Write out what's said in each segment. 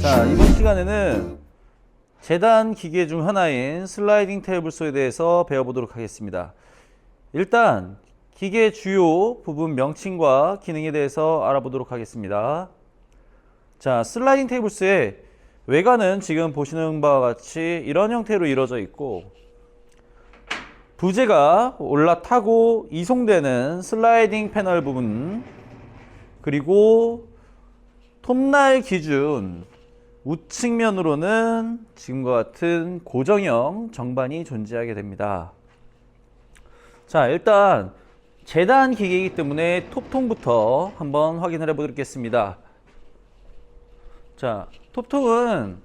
자, 이번 시간에는 재단 기계 중 하나인 슬라이딩 테이블소에 대해서 배워보도록 하겠습니다. 일단 기계 주요 부분 명칭과 기능에 대해서 알아보도록 하겠습니다. 자, 슬라이딩 테이블소의 외관은 지금 보시는 바와 같이 이런 형태로 이루어져 있고, 부재가 올라타고 이송되는 슬라이딩 패널 부분, 그리고 톱날 기준 우측면으로는 지금과 같은 고정형 정반이 존재하게 됩니다. 자, 일단 재단 기계이기 때문에 톱통부터 한번 확인을 해 보겠습니다. 자, 톱통은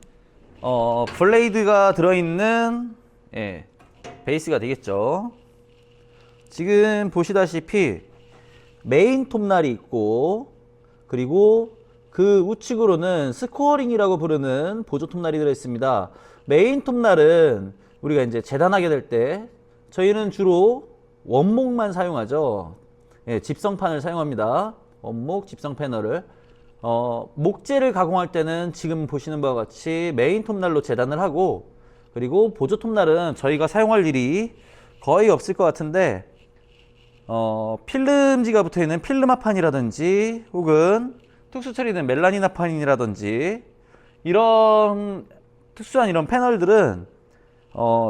블레이드가 들어있는 베이스가 되겠죠. 지금 보시다시피 메인 톱날이 있고, 그리고 그 우측으로는 스코어링이라고 부르는 보조 톱날이 들어있습니다. 메인 톱날은 우리가 이제 재단하게 될 때 저희는 주로 원목만 사용하죠. 집성판을 사용합니다. 원목 집성 패널을. 목재를 가공할 때는 지금 보시는 바와 같이 메인 톱날로 재단을 하고, 그리고 보조 톱날은 저희가 사용할 일이 거의 없을 것 같은데, 필름지가 붙어있는 필름화판이라든지 혹은 특수 처리된 멜라닌화판이라든지 이런 특수한 이런 패널들은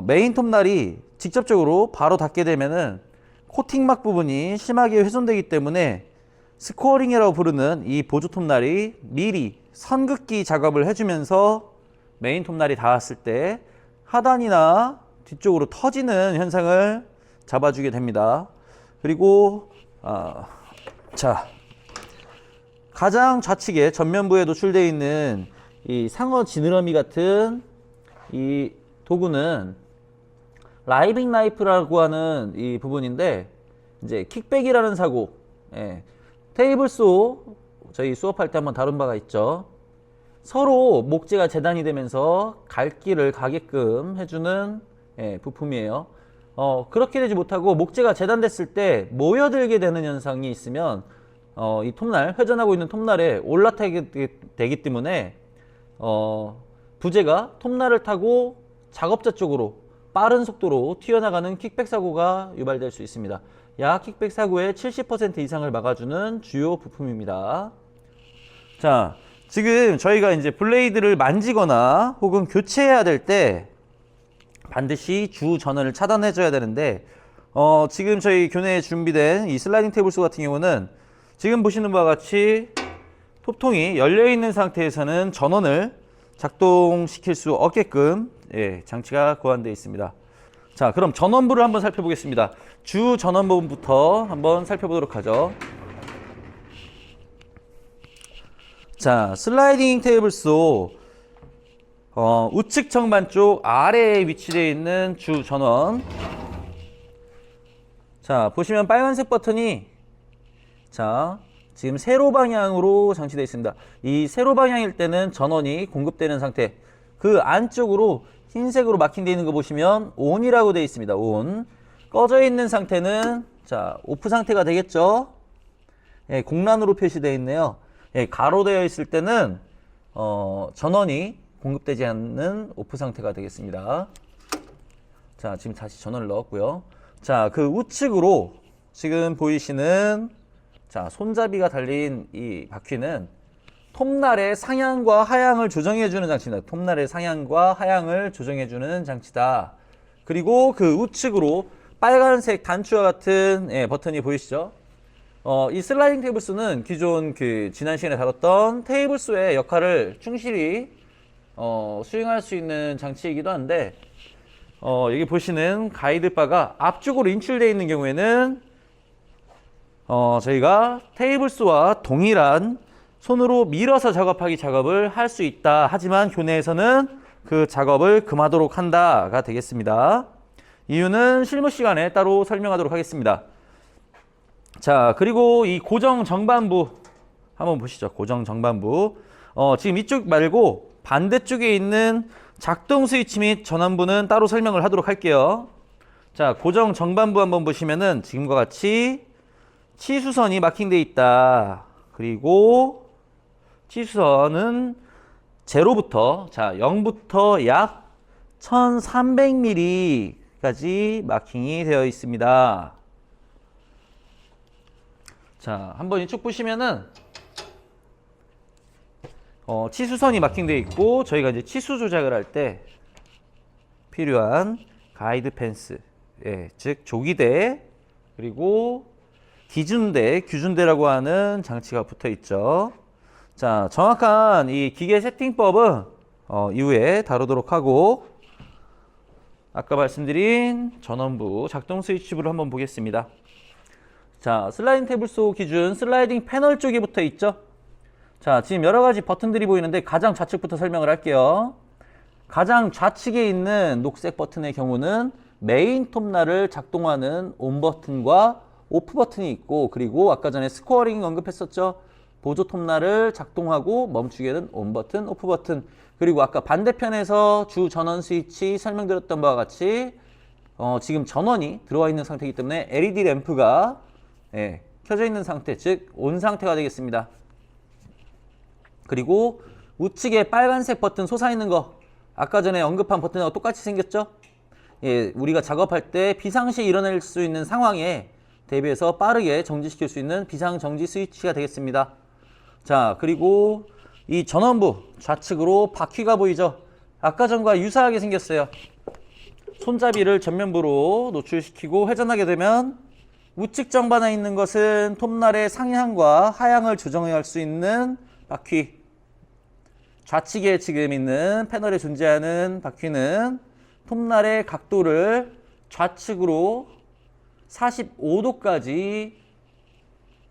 메인 톱날이 직접적으로 바로 닿게 되면은 코팅막 부분이 심하게 훼손되기 때문에 스코어링이라고 부르는 이 보조 톱날이 미리 선긋기 작업을 해주면서 메인 톱날이 닿았을 때 하단이나 뒤쪽으로 터지는 현상을 잡아주게 됩니다. 그리고 자, 가장 좌측에 전면부에 노출되어 있는 이 상어 지느러미 같은 이 도구는 라이빙 나이프라고 하는 이 부분인데, 이제 킥백이라는 사고, 테이블소 저희 수업할 때 한번 다룬 바가 있죠. 서로 목재가 재단이 되면서 갈 길을 가게끔 해주는 부품이에요. 그렇게 되지 못하고 목재가 재단됐을 때 모여들게 되는 현상이 있으면 이 톱날, 회전하고 있는 톱날에 올라타게 되기 때문에 부재가 톱날을 타고 작업자 쪽으로 빠른 속도로 튀어나가는 킥백 사고가 유발될 수 있습니다. 약 킥백 사고의 70% 이상을 막아주는 주요 부품입니다. 자, 지금 저희가 이제 블레이드를 만지거나 혹은 교체해야 될 때 반드시 주 전원을 차단해 줘야 되는데, 지금 저희 교내에 준비된 이 슬라이딩 테이블소 같은 경우는 지금 보시는 바와 같이 톱통이 열려 있는 상태에서는 전원을 작동시킬 수 없게끔 장치가 고안되어 있습니다. 자, 그럼 전원부를 한번 살펴보겠습니다. 주 전원 부분부터 한번 살펴보도록 하죠. 자, 슬라이딩 테이블소 우측 정반 쪽 아래에 위치되어 있는 주 전원. 자, 보시면 빨간색 버튼이 지금 세로 방향으로 장치되어 있습니다. 이 세로 방향일 때는 전원이 공급되는 상태. 그 안쪽으로 흰색으로 마킹되어 있는 거 보시면 ON이라고 되어 있습니다. ON. 꺼져 있는 상태는 오프 상태가 되겠죠. 공란으로 표시되어 있네요. 가로되어 있을 때는 전원이 공급되지 않는 오프 상태가 되겠습니다. 자, 지금 다시 전원을 넣었고요. 자, 그 우측으로 지금 보이시는 손잡이가 달린 이 바퀴는 톱날의 상향과 하향을 조정해주는 장치입니다. 톱날의 상향과 하향을 조정해주는 장치다. 그리고 그 우측으로 빨간색 단추와 같은 버튼이 보이시죠? 이 슬라이딩 테이블소는 기존 지난 시간에 다뤘던 테이블소의 역할을 충실히 수행할 수 있는 장치이기도 한데, 여기 보시는 가이드바가 앞쪽으로 인출되어 있는 경우에는 저희가 테이블소와 동일한 손으로 밀어서 작업을 할 수 있다. 하지만 교내에서는 그 작업을 금하도록 한다가 되겠습니다. 이유는 실무 시간에 따로 설명하도록 하겠습니다. 자, 그리고 이 고정 정반부 한번 보시죠. 고정 정반부. 지금 이쪽 말고 반대쪽에 있는 작동 스위치 및 전원부는 따로 설명을 하도록 할게요. 자, 고정 정반부 한번 보시면은 지금과 같이 치수선이 마킹되어 있다. 그리고 치수선은 제로부터, 자, 0부터 약 1300mm까지 마킹이 되어 있습니다. 자, 한번 이쪽 보시면은 치수선이 마킹되어 있고, 저희가 이제 치수 조작을 할 때 필요한 가이드 펜스, 예, 즉 조기대, 그리고 기준대, 규준대라고 하는 장치가 붙어 있죠. 자, 정확한 이 기계 세팅법은 이후에 다루도록 하고, 아까 말씀드린 전원부 작동 스위치부를 한번 보겠습니다. 자, 슬라이딩 테이블 소 기준 슬라이딩 패널 쪽에 붙어 있죠. 자, 지금 여러 가지 버튼들이 보이는데 가장 좌측부터 설명을 할게요. 가장 좌측에 있는 녹색 버튼의 경우는 메인 톱날을 작동하는 온 버튼과 오프 버튼이 있고, 그리고 아까 전에 스코어링 언급했었죠. 보조 톱날을 작동하고 멈추게 하는 온 버튼, 오프 버튼, 그리고 아까 반대편에서 주 전원 스위치 설명드렸던 바와 같이 지금 전원이 들어와 있는 상태이기 때문에 LED 램프가 켜져 있는 상태, 즉 온 상태가 되겠습니다. 그리고 우측에 빨간색 버튼 솟아있는 거, 아까 전에 언급한 버튼하고 똑같이 생겼죠? 예, 우리가 작업할 때 비상시 일어날 수 있는 상황에 대비해서 빠르게 정지시킬 수 있는 비상정지 스위치가 되겠습니다. 자, 그리고 이 전원부 좌측으로 바퀴가 보이죠? 아까 전과 유사하게 생겼어요. 손잡이를 전면부로 노출시키고 회전하게 되면 우측 정반에 있는 것은 톱날의 상향과 하향을 조정할 수 있는 바퀴, 좌측에 지금 있는 패널에 존재하는 바퀴는 톱날의 각도를 좌측으로 45도까지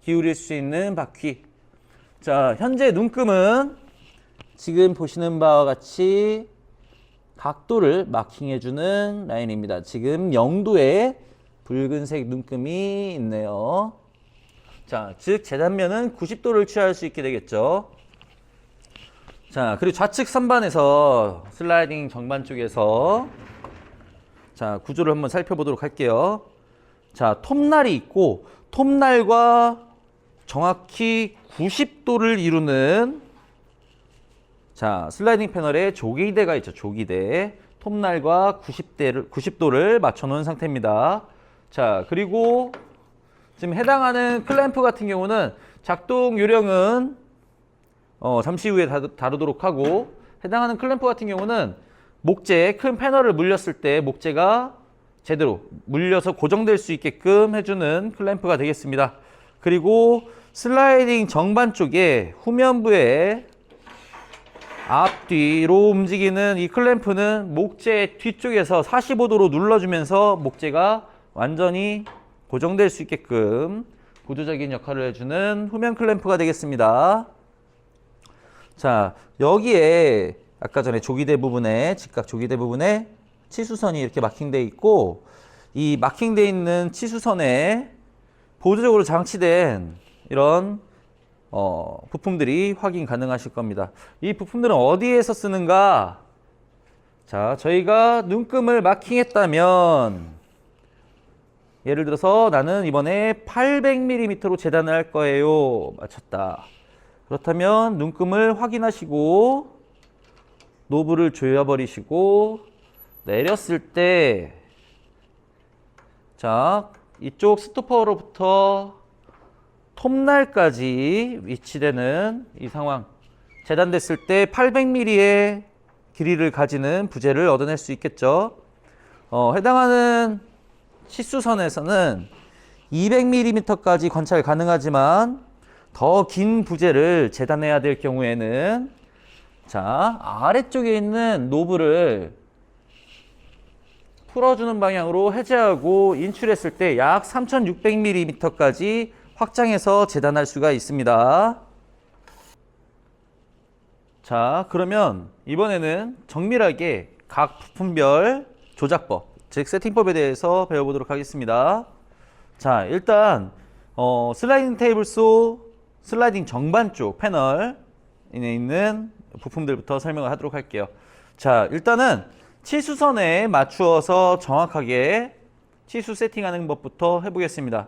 기울일 수 있는 바퀴. 자, 현재 눈금은 지금 보시는 바와 같이 각도를 마킹해주는 라인입니다. 지금 0도의 붉은색 눈금이 있네요. 자, 즉 재단면은 90도를 취할 수 있게 되겠죠. 자, 그리고 좌측 선반에서 슬라이딩 정반 쪽에서 자, 구조를 한번 살펴보도록 할게요. 자, 톱날이 있고 톱날과 정확히 90도를 이루는 자, 슬라이딩 패널에 조기대가 있죠. 조기대. 톱날과 90도를 맞춰 놓은 상태입니다. 자, 그리고 지금 해당하는 클램프 같은 경우는 작동 요령은 잠시 후에 다루도록 하고, 해당하는 클램프 같은 경우는 목재, 큰 패널을 물렸을 때 목재가 제대로 물려서 고정될 수 있게끔 해주는 클램프가 되겠습니다. 그리고 슬라이딩 정반 쪽에 후면부에 앞뒤로 움직이는 이 클램프는 목재 뒤쪽에서 45도로 눌러주면서 목재가 완전히 고정될 수 있게끔 구조적인 역할을 해주는 후면 클램프가 되겠습니다. 자, 여기에 아까 전에 조기대 부분에, 직각 조기대 부분에 치수선이 이렇게 마킹되어 있고, 이 마킹되어 있는 치수선에 보조적으로 장치된 이런 부품들이 확인 가능하실 겁니다. 이 부품들은 어디에서 쓰는가? 자, 저희가 눈금을 마킹했다면, 예를 들어서 나는 이번에 800mm로 재단을 할 거예요. 맞췄다. 그렇다면 눈금을 확인하시고 노브를 조여버리시고 내렸을 때, 자, 이쪽 스토퍼로부터 톱날까지 위치되는 이 상황, 재단됐을 때 800mm의 길이를 가지는 부재를 얻어낼 수 있겠죠. 해당하는 치수선에서는 200mm까지 관찰 가능하지만 더 긴 부재를 재단해야 될 경우에는, 자, 아래쪽에 있는 노브를 풀어주는 방향으로 해제하고 인출했을 때 약 3600mm까지 확장해서 재단할 수가 있습니다. 자, 그러면 이번에는 정밀하게 각 부품별 조작법, 즉 세팅법에 대해서 배워보도록 하겠습니다. 자, 일단 슬라이딩 테이블 소 슬라이딩 정반 쪽 패널에 있는 부품들부터 설명을 하도록 할게요. 자, 일단은 치수선에 맞추어서 정확하게 치수 세팅하는 법부터 해보겠습니다.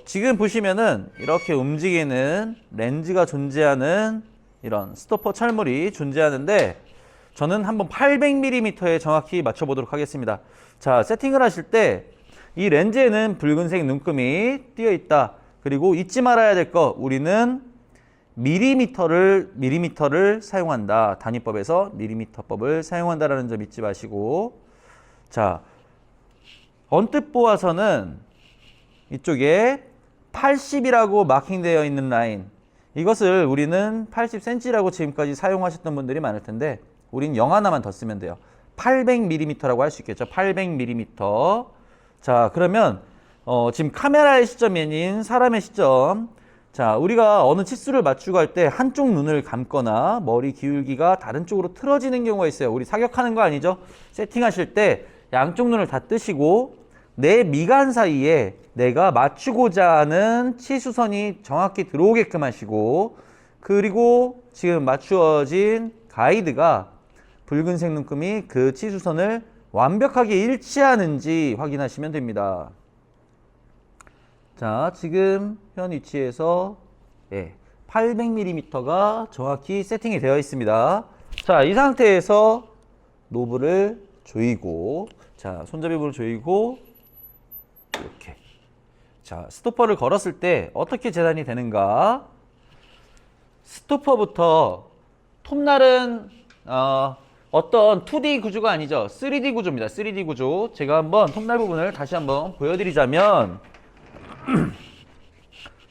지금 보시면은 이렇게 움직이는 렌즈가 존재하는 이런 스토퍼 철물이 존재하는데 저는 한번 800mm에 정확히 맞춰보도록 하겠습니다. 자, 세팅을 하실 때 이 렌즈에는 붉은색 눈금이 띄어 있다. 그리고 잊지 말아야 될 거, 우리는 미리미터를 사용한다. 단위법에서 미리미터법을 사용한다라는 점 잊지 마시고, 자, 언뜻 보아서는 이쪽에 80이라고 마킹되어 있는 라인, 이것을 우리는 80cm라고 지금까지 사용하셨던 분들이 많을 텐데 우린 0 하나만 더 쓰면 돼요. 800mm라고 할 수 있겠죠. 800mm. 자, 그러면 지금 카메라의 시점이 아닌 사람의 시점. 자, 우리가 어느 치수를 맞추고 할 때 한쪽 눈을 감거나 머리 기울기가 다른 쪽으로 틀어지는 경우가 있어요. 우리 사격하는 거 아니죠? 세팅하실 때 양쪽 눈을 다 뜨시고 내 미간 사이에 내가 맞추고자 하는 치수선이 정확히 들어오게끔 하시고, 그리고 지금 맞추어진 가이드가 붉은색 눈금이 그 치수선을 완벽하게 일치하는지 확인하시면 됩니다. 자, 지금 현 위치에서 800mm가 정확히 세팅이 되어 있습니다. 자, 이 상태에서 노브를 조이고, 자, 손잡이 부분을 조이고, 이렇게. 자, 스토퍼를 걸었을 때 어떻게 재단이 되는가? 스토퍼부터 톱날은 어떤 2D 구조가 아니죠. 3D 구조입니다. 3D 구조. 제가 한번 톱날 부분을 다시 한번 보여드리자면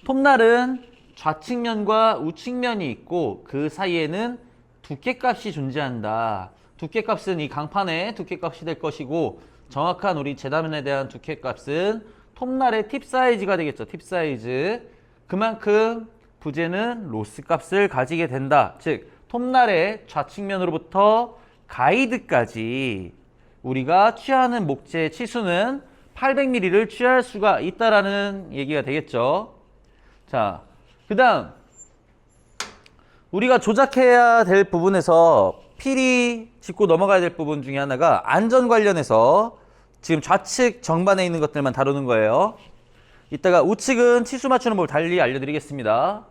톱날은 좌측면과 우측면이 있고 그 사이에는 두께값이 존재한다. 두께값은 이 강판의 두께값이 될 것이고, 정확한 우리 재단면에 대한 두께값은 톱날의 팁 사이즈가 되겠죠. 팁 사이즈. 그만큼 부재는 로스 값을 가지게 된다. 즉 톱날의 좌측면으로부터 가이드까지 우리가 취하는 목재 치수는 800mm를 취할 수가 있다라는 얘기가 되겠죠. 자, 그 다음 우리가 조작해야 될 부분에서 필히 짚고 넘어가야 될 부분 중에 하나가 안전 관련해서 지금 좌측 정반에 있는 것들만 다루는 거예요. 이따가 우측은 치수 맞추는 법을 달리 알려드리겠습니다.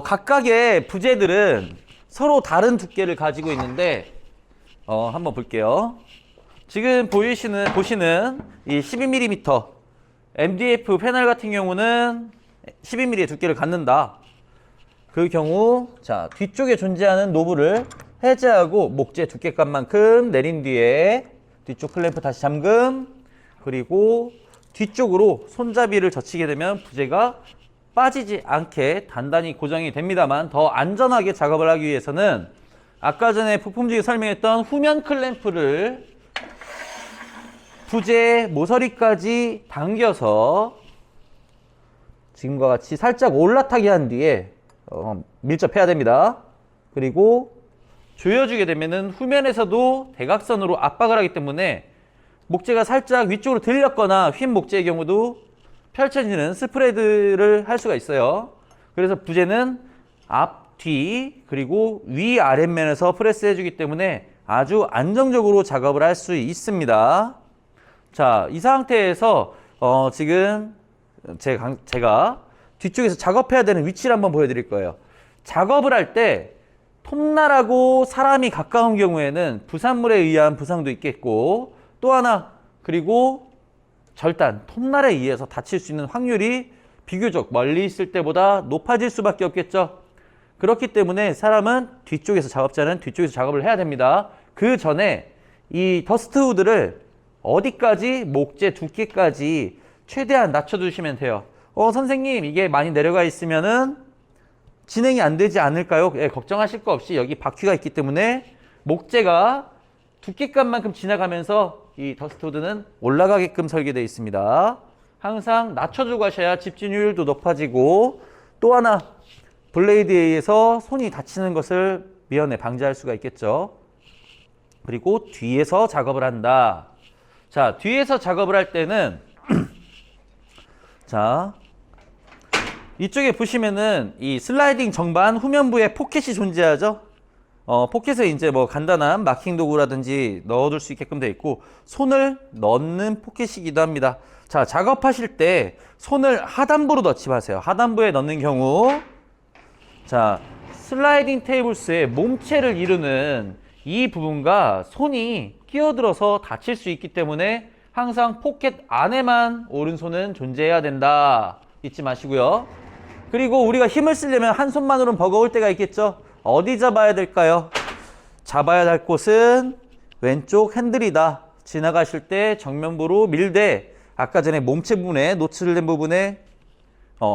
각각의 부재들은 서로 다른 두께를 가지고 있는데 한번 볼게요. 지금 보시는 이 12mm MDF 패널 같은 경우는 12mm의 두께를 갖는다. 그 경우 자, 뒤쪽에 존재하는 노브를 해제하고 목재 두께값만큼 내린 뒤에 뒤쪽 클램프 다시 잠금, 그리고 뒤쪽으로 손잡이를 젖히게 되면 부재가 빠지지 않게 단단히 고정이 됩니다만, 더 안전하게 작업을 하기 위해서는 아까 전에 부품주에 설명했던 후면 클램프를 부재 모서리까지 당겨서 지금과 같이 살짝 올라타게 한 뒤에 밀접해야 됩니다. 그리고 조여주게 되면은 후면에서도 대각선으로 압박을 하기 때문에 목재가 살짝 위쪽으로 들렸거나 휜 목재의 경우도 펼쳐지는 스프레드를 할 수가 있어요. 그래서 부재는 앞, 뒤, 그리고 위, 아랫면에서 프레스 해주기 때문에 아주 안정적으로 작업을 할 수 있습니다. 자, 이 상태에서 지금 제가 뒤쪽에서 작업해야 되는 위치를 한번 보여드릴 거예요. 작업을 할 때 톱날하고 사람이 가까운 경우에는 부산물에 의한 부상도 있겠고, 또 하나 그리고 절단, 톱날에 의해서 다칠 수 있는 확률이 비교적 멀리 있을 때보다 높아질 수밖에 없겠죠. 그렇기 때문에 사람은 뒤쪽에서, 작업자는 뒤쪽에서 작업을 해야 됩니다. 그 전에 이 더스트 후드를 어디까지, 목재 두께까지 최대한 낮춰주시면 돼요. 선생님 이게 많이 내려가 있으면은 진행이 안 되지 않을까요? 예, 걱정하실 거 없이 여기 바퀴가 있기 때문에 목재가 두께값만큼 지나가면서 이 더스트 후드는 올라가게끔 설계되어 있습니다. 항상 낮춰주고 하셔야 집진율도 높아지고, 또 하나 블레이드에 의해서 손이 다치는 것을 미연에 방지할 수가 있겠죠. 그리고 뒤에서 작업을 한다. 자, 뒤에서 작업을 할 때는 자, 이쪽에 보시면은 이 슬라이딩 정반 후면부에 포켓이 존재하죠. 포켓에 이제 뭐 간단한 마킹 도구라든지 넣어둘 수 있게끔 되어 있고, 손을 넣는 포켓이기도 합니다. 자, 작업하실 때 손을 하단부로 넣지 마세요. 하단부에 넣는 경우 자, 슬라이딩 테이블스의 몸체를 이루는 이 부분과 손이 끼어들어서 다칠 수 있기 때문에 항상 포켓 안에만 오른손은 존재해야 된다. 잊지 마시고요. 그리고 우리가 힘을 쓰려면 한 손만으로는 버거울 때가 있겠죠. 어디 잡아야 될까요? 잡아야 할 곳은 왼쪽 핸들이다. 지나가실 때 정면부로 밀되 아까 전에 몸체 부분에 노출된 부분에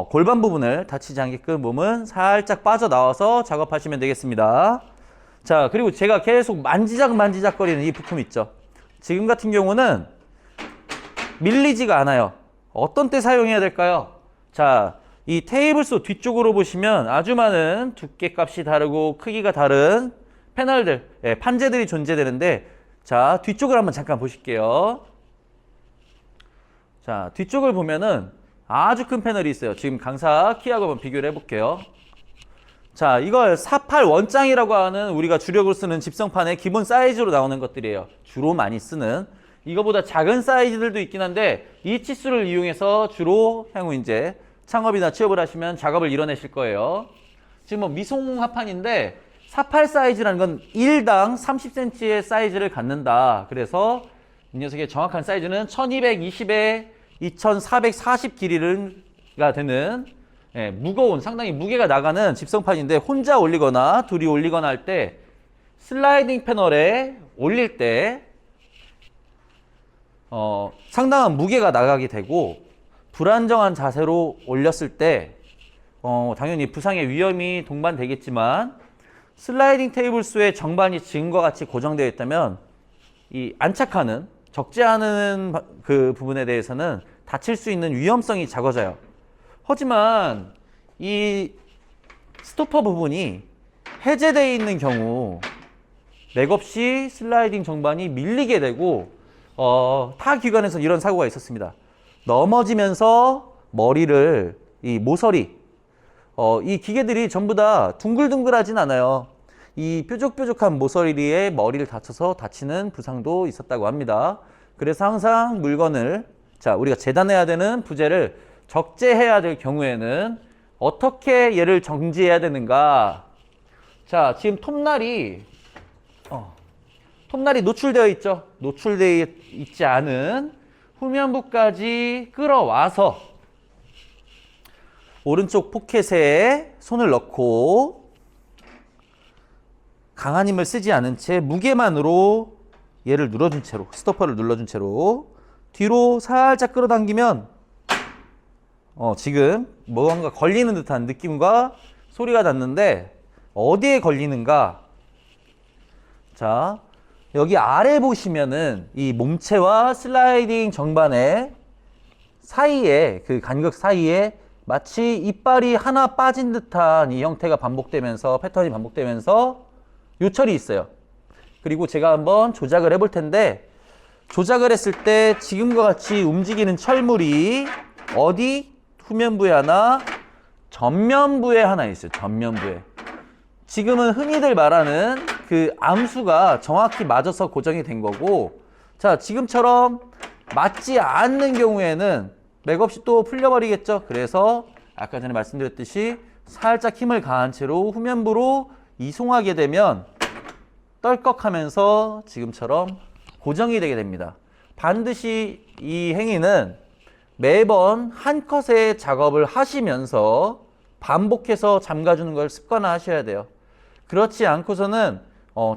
골반 부분을 다치지 않게끔 몸은 살짝 빠져나와서 작업하시면 되겠습니다. 자, 그리고 제가 계속 만지작거리는 이 부품 있죠. 지금 같은 경우는 밀리지가 않아요. 어떤 때 사용해야 될까요? 자, 이 테이블소 뒤쪽으로 보시면 아주 많은 두께값이 다르고 크기가 다른 패널들, 판재들이 존재되는데, 자, 뒤쪽을 한번 잠깐 보실게요. 자, 뒤쪽을 보면은 아주 큰 패널이 있어요. 지금 강사 키하고 한번 비교를 해볼게요. 자, 이걸 48 원장이라고 하는 우리가 주력으로 쓰는 집성판의 기본 사이즈로 나오는 것들이에요. 주로 많이 쓰는. 이거보다 작은 사이즈들도 있긴 한데 이 치수를 이용해서 주로 향후 이제 창업이나 취업을 하시면 작업을 이뤄내실 거예요. 지금 뭐 미송합판인데 48 사이즈라는 건 1당 30cm의 사이즈를 갖는다. 그래서 이 녀석의 정확한 사이즈는 1220에 2440 길이가 되는 무거운 상당히 무게가 나가는 집성판인데 혼자 올리거나 둘이 올리거나 할 때 슬라이딩 패널에 올릴 때 상당한 무게가 나가게 되고 불안정한 자세로 올렸을 때 당연히 부상의 위험이 동반되겠지만 슬라이딩 테이블수의 정반이 지금과 같이 고정되어 있다면 이 안착하는 적지 않은 그 부분에 대해서는 다칠 수 있는 위험성이 작아져요. 하지만 이 스토퍼 부분이 해제되어 있는 경우 맥없이 슬라이딩 정반이 밀리게 되고 타 기관에서 이런 사고가 있었습니다. 넘어지면서 머리를 이 모서리 이 기계들이 전부 다 둥글둥글하진 않아요. 이 뾰족뾰족한 모서리에 머리를 다쳐서 다치는 부상도 있었다고 합니다. 그래서 항상 물건을 우리가 재단해야 되는 부재를 적재해야 될 경우에는 어떻게 얘를 정지해야 되는가? 자, 지금 톱날이 노출되어 있죠. 노출되어 있지 않은 후면부까지 끌어와서 오른쪽 포켓에 손을 넣고 강한 힘을 쓰지 않은 채 무게만으로 얘를 눌러준 채로 스토퍼를 눌러준 채로 뒤로 살짝 끌어당기면 지금 뭔가 걸리는 듯한 느낌과 소리가 났는데 어디에 걸리는가? 자, 여기 아래 보시면은 이 몸체와 슬라이딩 정반의 사이에 그 간격 사이에 마치 이빨이 하나 빠진 듯한 이 형태가 반복되면서 패턴이 반복되면서 요철이 있어요. 그리고 제가 한번 조작을 해볼 텐데 조작을 했을 때 지금과 같이 움직이는 철물이 어디? 후면부에 하나, 전면부에 하나 있어요. 전면부에. 지금은 흔히들 말하는 그 암수가 정확히 맞아서 고정이 된 거고, 자, 지금처럼 맞지 않는 경우에는 맥없이 또 풀려버리겠죠. 그래서 아까 전에 말씀드렸듯이 살짝 힘을 가한 채로 후면부로 이송하게 되면 떨컥하면서 지금처럼 고정이 되게 됩니다. 반드시 이 행위는 매번 한 컷의 작업을 하시면서 반복해서 잠가주는 걸 습관화하셔야 돼요. 그렇지 않고서는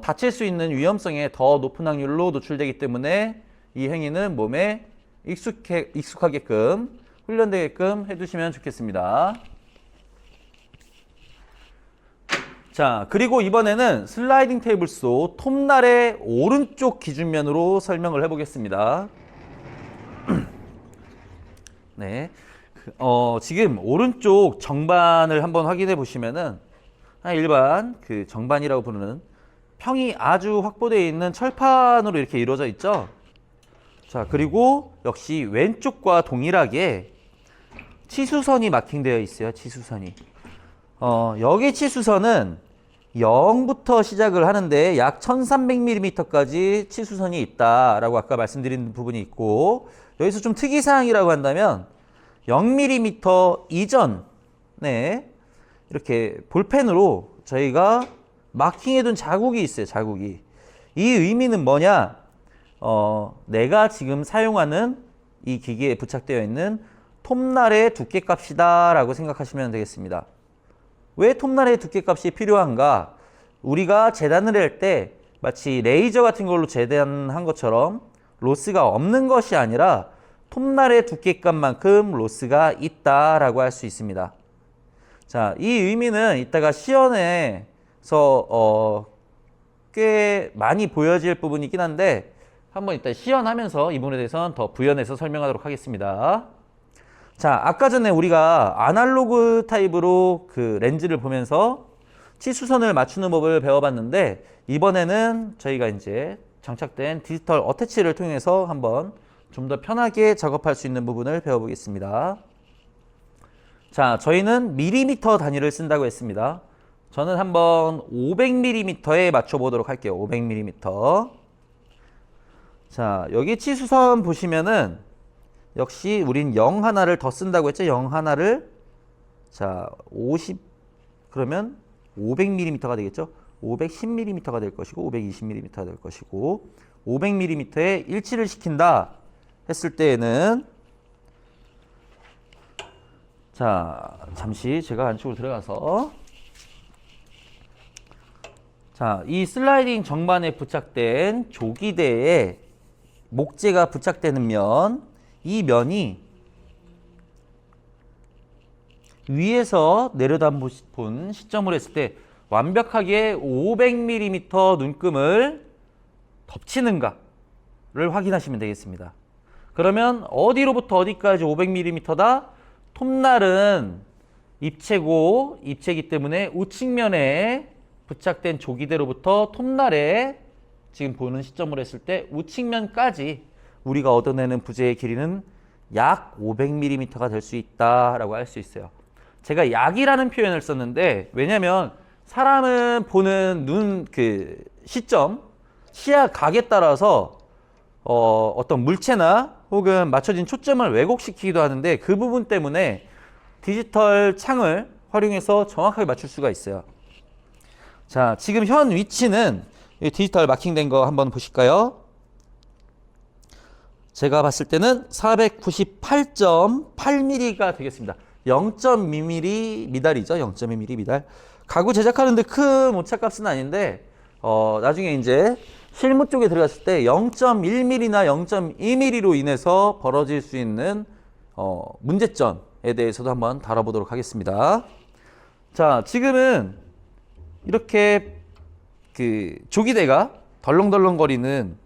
다칠 수 있는 위험성에 더 높은 확률로 노출되기 때문에 이 행위는 몸에 익숙하게끔 훈련되게끔 해두시면 좋겠습니다. 자, 그리고 이번에는 슬라이딩 테이블소 톱날의 오른쪽 기준면으로 설명을 해보겠습니다. 네, 지금 오른쪽 정반을 한번 확인해 보시면은 일반 그 정반이라고 부르는 평이 아주 확보되어 있는 철판으로 이렇게 이루어져 있죠. 자, 그리고 역시 왼쪽과 동일하게 치수선이 마킹되어 있어요. 치수선이. 여기 치수선은 0부터 시작을 하는데 약 1300mm까지 치수선이 있다라고 아까 말씀드린 부분이 있고, 여기서 좀 특이사항이라고 한다면 0mm 이전에 이렇게 볼펜으로 저희가 마킹해둔 자국이 있어요. 자국이. 이 의미는 뭐냐? 내가 지금 사용하는 이 기기에 부착되어 있는 톱날의 두께값이다 라고 생각하시면 되겠습니다. 왜 톱날의 두께값이 필요한가? 우리가 재단을 할 때 마치 레이저 같은 걸로 재단한 것처럼 로스가 없는 것이 아니라 톱날의 두께값만큼 로스가 있다라고 할 수 있습니다. 자, 이 의미는 이따가 시연에서 꽤 많이 보여질 부분이긴 한데 한번 이따 시연하면서 이 부분에 대해서는 더 부연해서 설명하도록 하겠습니다. 자, 아까 전에 우리가 아날로그 타입으로 그 렌즈를 보면서 치수선을 맞추는 법을 배워봤는데 이번에는 저희가 이제 장착된 디지털 어태치를 통해서 한번 좀 더 편하게 작업할 수 있는 부분을 배워보겠습니다. 자, 저희는 밀리미터 단위를 쓴다고 했습니다. 저는 한번 500mm에 맞춰보도록 할게요. 500mm. 자, 여기 치수선 보시면은 역시 우린 0 하나를 더 쓴다고 했죠. 0 하나를 자 50 그러면 500mm가 되겠죠. 510mm가 될 것이고 520mm가 될 것이고 500mm에 일치를 시킨다 했을 때에는 자 잠시 제가 안쪽으로 들어가서 자, 이 슬라이딩 정반에 부착된 조기대에 목재가 부착되는 면, 이 면이 위에서 내려다 본 시점을 했을 때 완벽하게 500mm 눈금을 덮치는가를 확인하시면 되겠습니다. 그러면 어디로부터 어디까지 500mm다? 톱날은 입체고, 입체이기 때문에 우측면에 부착된 조기대로부터 톱날에 지금 보는 시점으로 했을 때 우측면까지 우리가 얻어내는 부재의 길이는 약 500mm가 될 수 있다라고 할 수 있어요. 제가 약이라는 표현을 썼는데 왜냐면 사람은 보는 눈 그 시점, 시야 각에 따라서 어떤 물체나 혹은 맞춰진 초점을 왜곡시키기도 하는데 그 부분 때문에 디지털 창을 활용해서 정확하게 맞출 수가 있어요. 자, 지금 현 위치는 디지털 마킹된 거 한번 보실까요? 제가 봤을 때는 498.8mm가 되겠습니다. 0.2mm 미달이죠. 0.2mm 미달. 가구 제작하는데 큰 오차값은 아닌데 나중에 이제 실무 쪽에 들어갔을 때 0.1mm나 0.2mm로 인해서 벌어질 수 있는 문제점에 대해서도 한번 다뤄보도록 하겠습니다. 자, 지금은 이렇게 그 조기대가 덜렁덜렁거리는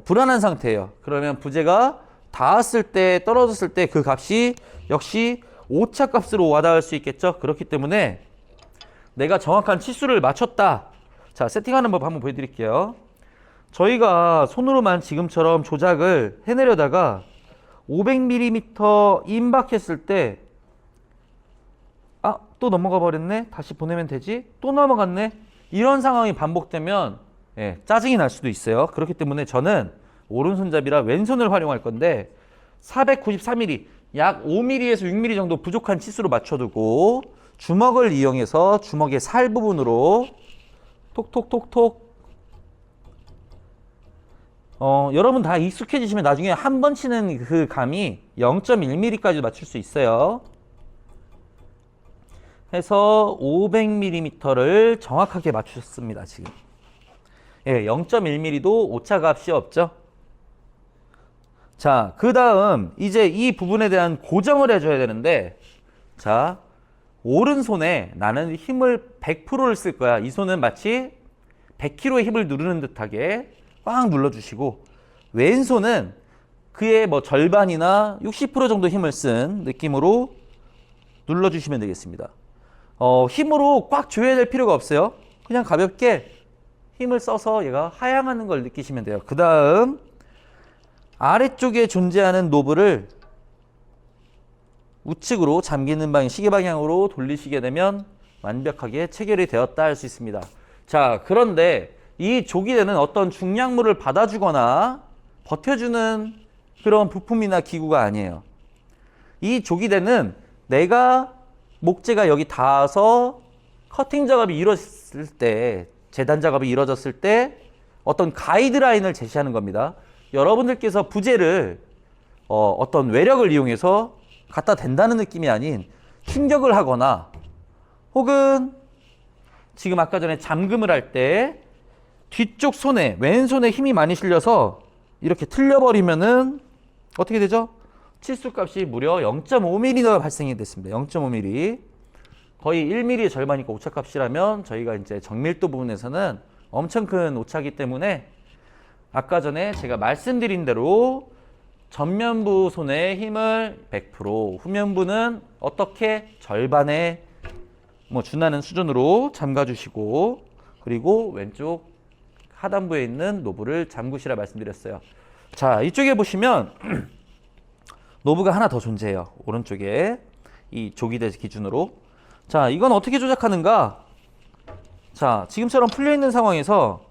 불안한 상태예요. 그러면 부재가 닿았을 때 떨어졌을 때 그 값이 역시 오차값으로 와닿을 수 있겠죠. 그렇기 때문에 내가 정확한 치수를 맞췄다. 자, 세팅하는 법 한번 보여드릴게요. 저희가 손으로만 지금처럼 조작을 해내려다가 500mm 임박했을 때 또 넘어가 버렸네. 다시 보내면 되지. 또 넘어갔네. 이런 상황이 반복되면 짜증이 날 수도 있어요. 그렇기 때문에 저는 오른손잡이라 왼손을 활용할 건데 494mm, 약 5mm에서 6mm 정도 부족한 치수로 맞춰두고 주먹을 이용해서 주먹의 살 부분으로 톡톡톡톡 여러분 다 익숙해지시면 나중에 한 번 치는 그 감이 0.1mm까지 맞출 수 있어요. 해서 500mm를 정확하게 맞추셨습니다. 지금 0.1mm도 오차값이 없죠. 자, 그 다음 이제 이 부분에 대한 고정을 해줘야 되는데 자, 오른손에 나는 힘을 100%를 쓸 거야. 이 손은 마치 100kg의 힘을 누르는 듯하게 꽉 눌러주시고 왼손은 그의 뭐 절반이나 60% 정도 힘을 쓴 느낌으로 눌러주시면 되겠습니다. 힘으로 꽉 줘야 될 필요가 없어요. 그냥 가볍게 힘을 써서 얘가 하향하는 걸 느끼시면 돼요. 그 다음 아래쪽에 존재하는 노브를 우측으로 잠기는 방향, 시계 방향으로 돌리시게 되면 완벽하게 체결이 되었다 할 수 있습니다. 자, 그런데 이 조기대는 어떤 중량물을 받아주거나 버텨주는 그런 부품이나 기구가 아니에요. 이 조기대는 내가 목재가 여기 닿아서 커팅 작업이 이루어졌을 때, 재단 작업이 이루어졌을 때 어떤 가이드라인을 제시하는 겁니다. 여러분들께서 부재를 어떤 외력을 이용해서 갖다 댄다는 느낌이 아닌 충격을 하거나 혹은 지금 아까 전에 잠금을 할 때 뒤쪽 손에, 왼손에 힘이 많이 실려서 이렇게 틀려버리면은 어떻게 되죠? 치수값이 무려 0.5mm가 발생이 됐습니다. 0.5mm. 거의 1mm의 절반이니까 오차값이라면 저희가 이제 정밀도 부분에서는 엄청 큰 오차이기 때문에 아까 전에 제가 말씀드린 대로 전면부 손의 힘을 100%, 후면부는 어떻게 절반에 준하는 수준으로 잠가주시고, 그리고 왼쪽 하단부에 있는 노브를 잠그시라 말씀드렸어요. 자, 이쪽에 보시면 노브가 하나 더 존재해요. 오른쪽에 이 조기대 기준으로. 자, 이건 어떻게 조작하는가? 자, 지금처럼 풀려있는 상황에서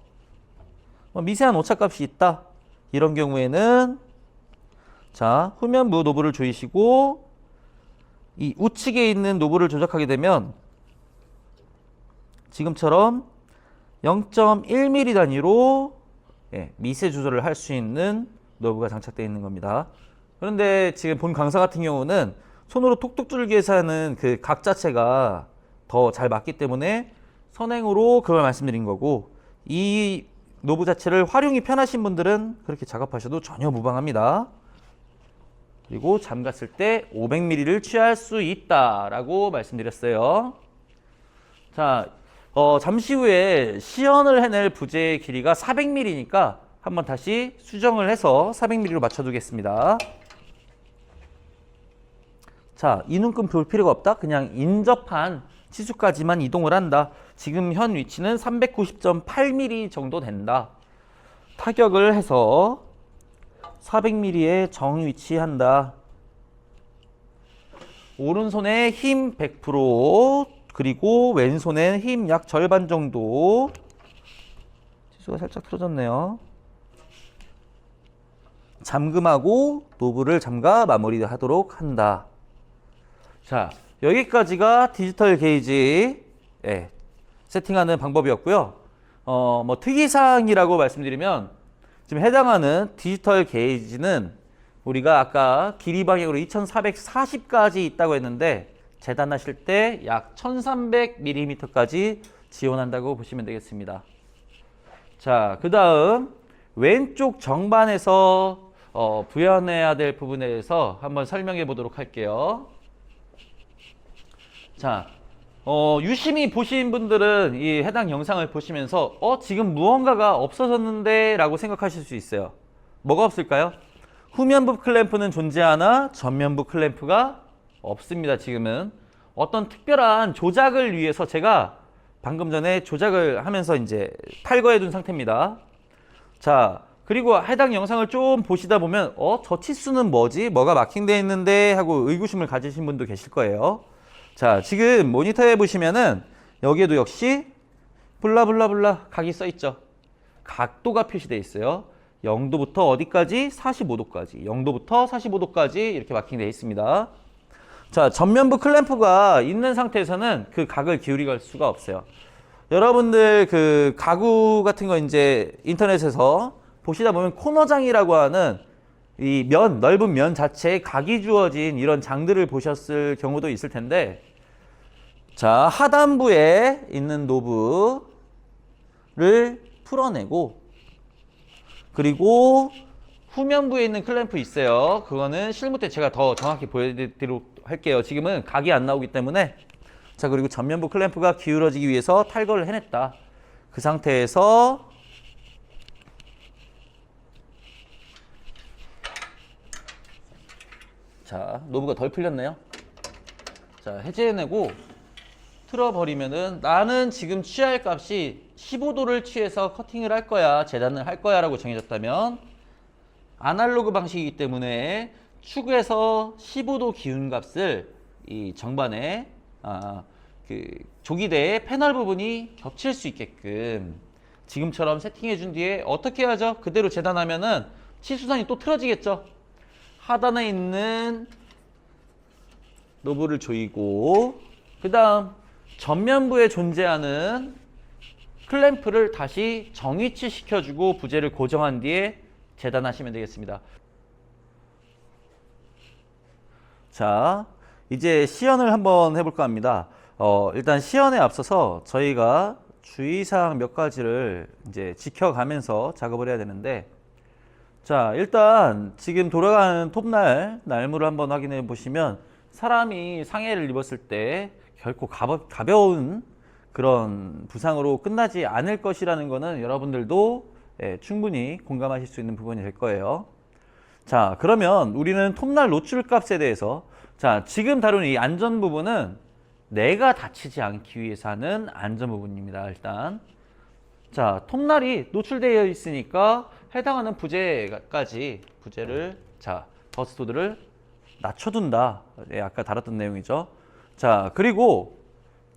미세한 오차값이 있다. 이런 경우에는 자, 후면부 노브를 조이시고 이 우측에 있는 노브를 조작하게 되면 지금처럼 0.1mm 단위로 미세 조절을 할 수 있는 노브가 장착되어 있는 겁니다. 그런데 지금 본 강사 같은 경우는 손으로 톡톡 줄기해서 하는 그 각 자체가 더 잘 맞기 때문에 선행으로 그걸 말씀드린 거고, 이 노브 자체를 활용이 편하신 분들은 그렇게 작업하셔도 전혀 무방합니다. 그리고 잠갔을 때 500mm를 취할 수 있다라고 말씀드렸어요. 자, 잠시 후에 시연을 해낼 부재의 길이가 400mm니까 한번 다시 수정을 해서 400mm로 맞춰두겠습니다. 자, 이 눈금 볼 필요가 없다. 그냥 인접한 치수까지만 이동을 한다. 지금 현 위치는 390.8mm 정도 된다. 타격을 해서 400mm에 정 위치한다. 오른손에 힘 100%, 그리고 왼손에 힘 약 절반 정도. 치수가 살짝 틀어졌네요. 잠금하고 노브를 잠가 마무리하도록 한다. 자, 여기까지가 디지털 게이지 세팅하는 방법이었고요. 특이사항이라고 말씀드리면 지금 해당하는 디지털 게이지는 우리가 아까 길이 방향으로 2440까지 있다고 했는데 재단하실 때 약 1300mm까지 지원한다고 보시면 되겠습니다. 자, 그 다음 왼쪽 정반에서 부연해야 될 부분에 대해서 한번 설명해 보도록 할게요. 자, 유심히 보신 분들은 이 해당 영상을 보시면서 지금 무언가가 없어졌는데 라고 생각하실 수 있어요. 뭐가 없을까요? 후면부 클램프는 존재하나 전면부 클램프가 없습니다. 지금은 어떤 특별한 조작을 위해서 제가 방금 전에 조작을 하면서 이제 탈거해 둔 상태입니다. 자, 그리고 해당 영상을 좀 보시다 보면 저 치수는 뭐지? 뭐가 마킹되어 있는데 하고 의구심을 가지신 분도 계실 거예요. 자, 지금 모니터에 보시면은 여기에도 역시 블라블라블라 각이 써 있죠. 각도가 표시되어 있어요. 0도부터 어디까지? 45도까지. 0도부터 45도까지 이렇게 마킹되어 있습니다. 자, 전면부 클램프가 있는 상태에서는 그 각을 기울일 수가 없어요. 여러분들 그 가구 같은 거 이제 인터넷에서 보시다 보면 코너장이라고 하는 이 넓은 면 자체에 각이 주어진 이런 장들을 보셨을 경우도 있을 텐데, 자, 하단부에 있는 노브를 풀어내고, 그리고 후면부에 있는 클램프 있어요. 그거는 실무 때 제가 더 정확히 보여드리도록 할게요. 지금은 각이 안 나오기 때문에. 자, 그리고 전면부 클램프가 기울어지기 위해서 탈거를 해냈다. 그 상태에서 자, 노브가 덜 풀렸네요. 자, 해제해내고 틀어버리면은 나는 지금 취할 값이 15도를 취해서 커팅을 할 거야, 재단을 할 거야 라고 정해졌다면 아날로그 방식이기 때문에 축에서 15도 기운 값을 이 정반에 그 조기대의 패널 부분이 겹칠 수 있게끔 지금처럼 세팅해 준 뒤에 어떻게 하죠? 그대로 재단하면은 치수선이 또 틀어지겠죠? 하단에 있는 노브를 조이고, 그 다음 전면부에 존재하는 클램프를 다시 정위치 시켜주고 부재를 고정한 뒤에 재단하시면 되겠습니다. 자, 이제 시연을 한번 해볼까 합니다. 일단 시연에 앞서서 저희가 주의사항 몇 가지를 이제 지켜가면서 작업을 해야 되는데, 자, 일단 지금 돌아가는 톱날 날물을 한번 확인해 보시면 사람이 상해를 입었을 때 결코 가벼운 그런 부상으로 끝나지 않을 것이라는 것은 여러분들도 충분히 공감하실 수 있는 부분이 될 거예요. 자, 그러면 우리는 톱날 노출 값에 대해서, 자, 지금 다루는 이 안전 부분은 내가 다치지 않기 위해서 하는 안전 부분입니다. 일단 자, 톱날이 노출되어 있으니까 해당하는 부재를, 자, 버스토드를 낮춰둔다. 아까 다뤘던 내용이죠. 자, 그리고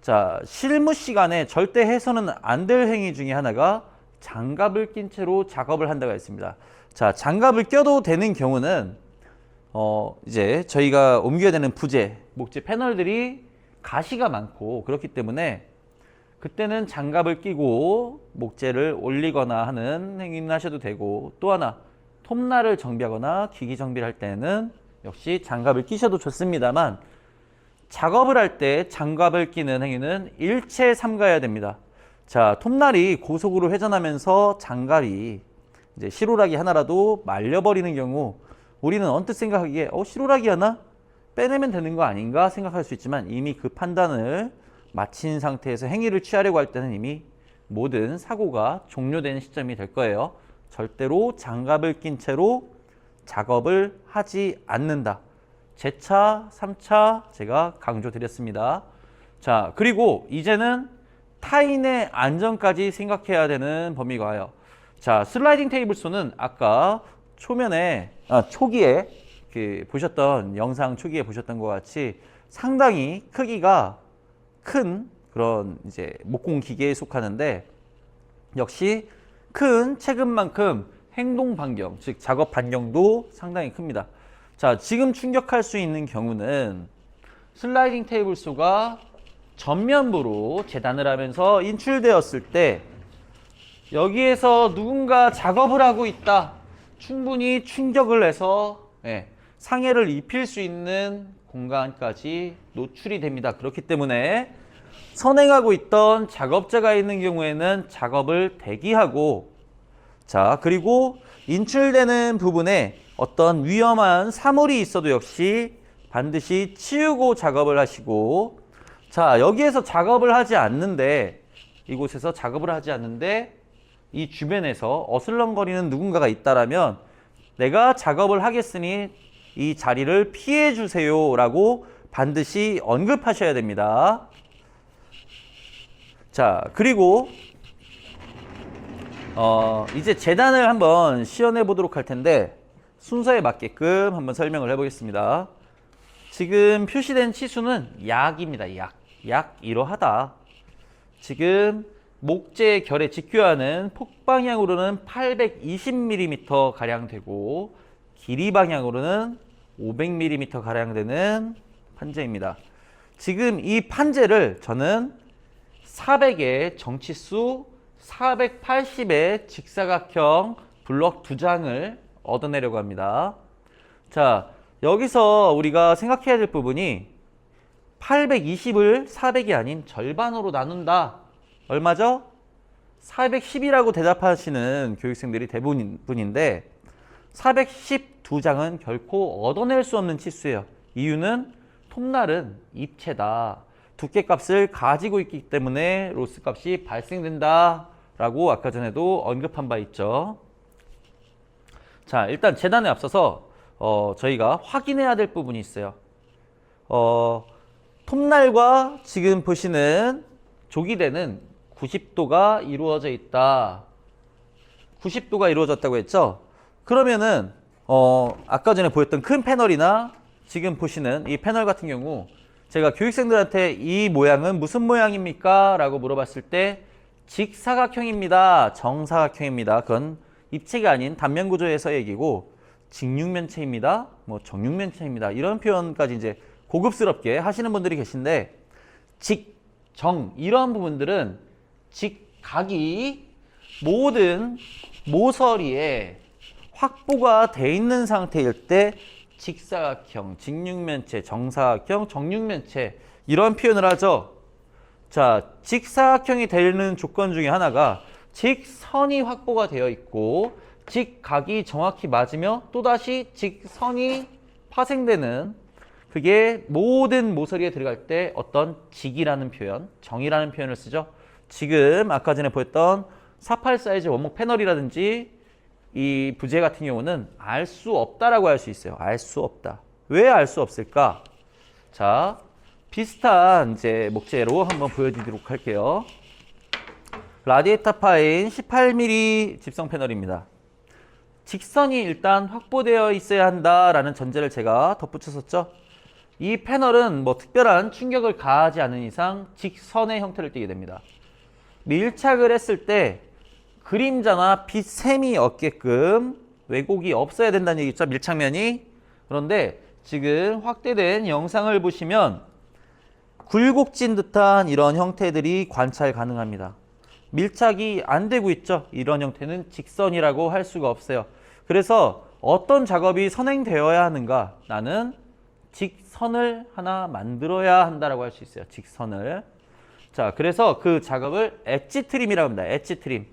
자, 실무 시간에 절대 해서는 안 될 행위 중에 하나가 장갑을 낀 채로 작업을 한다고 했습니다. 자, 장갑을 껴도 되는 경우는 이제 저희가 옮겨야 되는 부재, 목재 패널들이 가시가 많고 그렇기 때문에 그때는 장갑을 끼고 목재를 올리거나 하는 행위는 하셔도 되고, 또 하나 톱날을 정비하거나 기기 정비를 할 때는 역시 장갑을 끼셔도 좋습니다만, 작업을 할 때 장갑을 끼는 행위는 일체 삼가야 됩니다. 자, 톱날이 고속으로 회전하면서 장갑이 이제 실오라기 하나라도 말려버리는 경우 우리는 언뜻 생각하기에 실오라기 하나 빼내면 되는 거 아닌가 생각할 수 있지만, 이미 그 판단을 마친 상태에서 행위를 취하려고 할 때는 이미 모든 사고가 종료되는 시점이 될 거예요. 절대로 장갑을 낀 채로 작업을 하지 않는다. 제차, 3차 제가 강조드렸습니다. 자, 그리고 이제는 타인의 안전까지 생각해야 되는 범위가 와요. 자, 슬라이딩 테이블소는 아까 초기에 보셨던 영상 초기에 보셨던 것 같이 상당히 크기가 큰 그런 이제 목공 기계에 속하는데, 역시 큰 체급만큼 행동 반경, 즉 작업 반경도 상당히 큽니다. 자, 지금 충격할 수 있는 경우는 슬라이딩 테이블소가 전면부로 재단을 하면서 인출되었을 때 여기에서 누군가 작업을 하고 있다, 충분히 충격을 해서 상해를 입힐 수 있는 공간까지 노출이 됩니다. 그렇기 때문에 선행하고 있던 작업자가 있는 경우에는 작업을 대기하고, 자, 그리고 인출되는 부분에 어떤 위험한 사물이 있어도 역시 반드시 치우고 작업을 하시고, 자, 여기에서 작업을 하지 않는데, 이곳에서 작업을 하지 않는데 이 주변에서 어슬렁거리는 누군가가 있다라면 내가 작업을 하겠으니 이 자리를 피해 주세요 라고 반드시 언급하셔야 됩니다. 자, 그리고 이제 재단을 한번 시연해 보도록 할 텐데, 순서에 맞게끔 한번 설명을 해 보겠습니다. 지금 표시된 치수는 약입니다. 약 이러하다. 지금 목재 결에 직교하는 폭 방향으로는 820mm 가량 되고 길이 방향으로는 500mm 가량 되는 판재입니다. 지금 이 판재를 저는 400의 정치수 480의 직사각형 블럭 2장을 얻어내려고 합니다. 자, 여기서 우리가 생각해야 될 부분이 820을 400이 아닌 절반으로 나눈다. 얼마죠? 410이라고 대답하시는 교육생들이 대부분인데 412장은 결코 얻어낼 수 없는 치수예요. 이유는 톱날은 입체다. 두께값을 가지고 있기 때문에 로스값이 발생된다 라고 아까 전에도 언급한 바 있죠. 자, 일단 재단에 앞서서 저희가 확인해야 될 부분이 있어요. 톱날과 지금 보시는 조기대는 90도가 이루어져 있다. 90도가 이루어졌다고 했죠? 그러면은 아까 전에 보였던 큰 패널이나 지금 보시는 이 패널 같은 경우 제가 교육생들한테 이 모양은 무슨 모양입니까? 라고 물어봤을 때 직사각형입니다. 정사각형입니다. 그건 입체가 아닌 단면 구조에서 얘기고, 직육면체입니다. 뭐 정육면체입니다. 이런 표현까지 이제 고급스럽게 하시는 분들이 계신데, 정 이러한 부분들은 직각이 모든 모서리에 확보가 돼 있는 상태일 때 직사각형, 직육면체, 정사각형, 정육면체 이런 표현을 하죠. 자, 직사각형이 되는 조건 중에 하나가 직선이 확보가 되어 있고 직각이 정확히 맞으며 또다시 직선이 파생되는 그게 모든 모서리에 들어갈 때 어떤 직이라는 표현, 정이라는 표현을 쓰죠. 지금 아까 전에 보였던 48 사이즈 원목 패널이라든지 이 부재 같은 경우는 알 수 없다라고 할 수 있어요. 알 수 없다. 왜 알 수 없을까? 자, 비슷한 이제 목재로 한번 보여드리도록 할게요. 라디에이터 파인 18mm 집성 패널입니다. 직선이 일단 확보되어 있어야 한다라는 전제를 제가 덧붙였었죠. 이 패널은 뭐 특별한 충격을 가하지 않은 이상 직선의 형태를 띠게 됩니다. 밀착을 했을 때 그림자나 빛샘이 없게끔 왜곡이 없어야 된다는 얘기죠. 밀착면이. 그런데 지금 확대된 영상을 보시면 굴곡진 듯한 이런 형태들이 관찰 가능합니다. 밀착이 안 되고 있죠. 이런 형태는 직선이라고 할 수가 없어요. 그래서 어떤 작업이 선행되어야 하는가? 나는 직선을 하나 만들어야 한다라고 할 수 있어요. 직선을. 자, 그래서 그 작업을 엣지 트림이라고 합니다. 엣지 트림.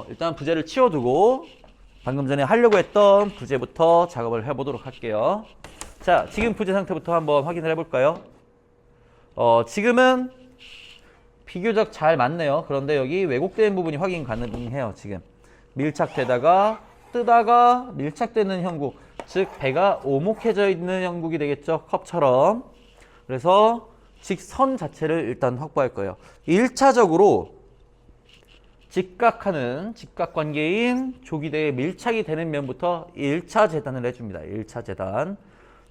일단 부재를 치워두고 방금 전에 하려고 했던 부재부터 작업을 해보도록 할게요. 자, 지금 부재 상태부터 한번 확인을 해볼까요? 지금은 비교적 잘 맞네요. 그런데 여기 왜곡된 부분이 확인 가능해요. 지금 밀착되다가 뜨다가 밀착되는 형국, 즉 배가 오목해져 있는 형국이 되겠죠. 컵처럼. 그래서 직선 자체를 일단 확보할 거예요. 1차적으로 직각하는 직각관계인 조기대에 밀착이 되는 면부터 1차 재단을 해줍니다. 1차 재단.